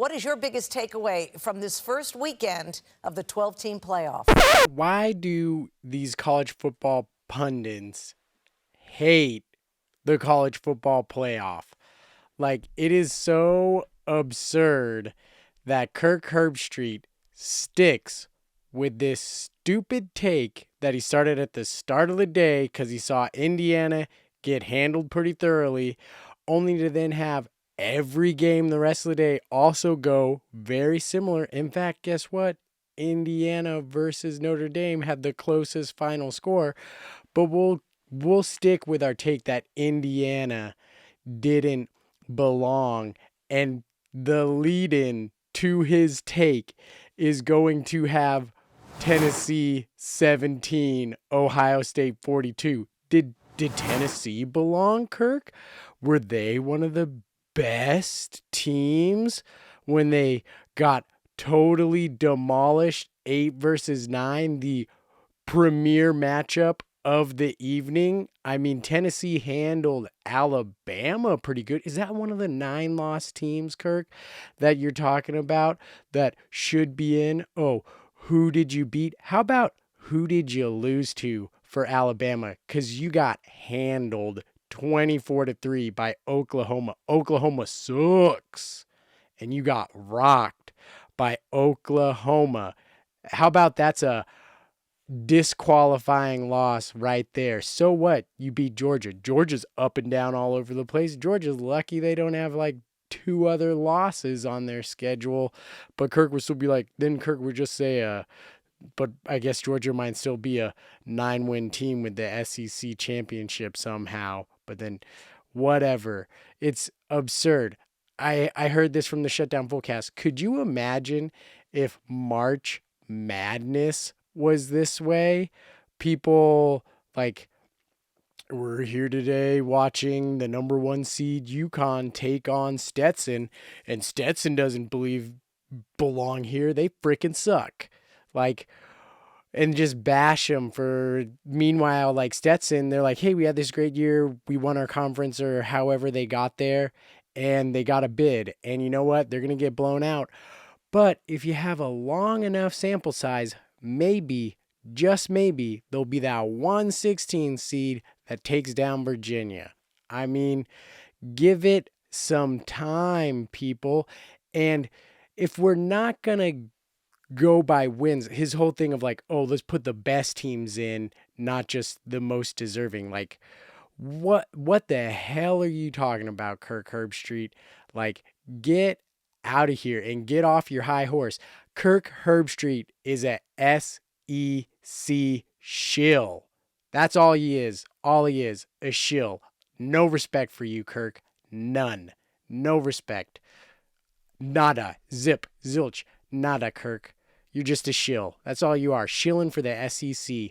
What is your biggest takeaway from this first weekend of the 12-team playoff? Why do these college football pundits hate the college football playoff? Like, it is so absurd that Kirk Herbstreit sticks with this stupid take that he started at the start of the day because he saw Indiana get handled pretty thoroughly, only to then have every game the rest of the day also go very similar. In fact, guess what? Indiana versus Notre Dame had the closest final score, but we'll stick with our take that Indiana didn't belong, and the lead-in to his take is going to have Tennessee 17, Ohio State 42. Did Tennessee belong, Kirk? Were they one of the best teams when they got totally demolished 8-9, the premier matchup of the evening? I mean, Tennessee handled Alabama pretty good. Is that one of the 9-loss teams, Kirk, that you're talking about that should be in? Oh, who did you beat? How about who did you lose to for Alabama? Because you got handled 24-3 by Oklahoma. Oklahoma sucks. And you got rocked by Oklahoma. How about that's a disqualifying loss right there? So what? You beat Georgia. Georgia's up and down all over the place. Georgia's lucky they don't have like 2 other losses on their schedule. But Kirk would still be like, then Kirk would just say, but I guess Georgia might still be a 9-win team with the SEC championship somehow. But then whatever. It's absurd. I heard this from the Shutdown Fullcast. Could you imagine if March Madness was this way? People like, we're here today watching the number 1 seed UConn take on Stetson, and Stetson doesn't belong here. They freaking suck. Like, and just bash them for, meanwhile, like Stetson, they're like, hey, we had this great year. We won our conference, or however they got there, and they got a bid. And you know what? They're going to get blown out. But if you have a long enough sample size, maybe, just maybe, there'll be that 116 seed that takes down Virginia. I mean, give it some time, people. And if we're not going to go by wins, his whole thing of like, oh, let's put the best teams in, not just the most deserving. Like, what the hell are you talking about, Kirk Herbstreit? Like, get out of here and get off your high horse. Kirk Herbstreit is a SEC shill. That's all he is. All he is, a shill. No respect for you, Kirk. None. No respect. Nada. Zip. Zilch. Nada, Kirk. You're just a shill. That's all you are. Shilling for the SEC.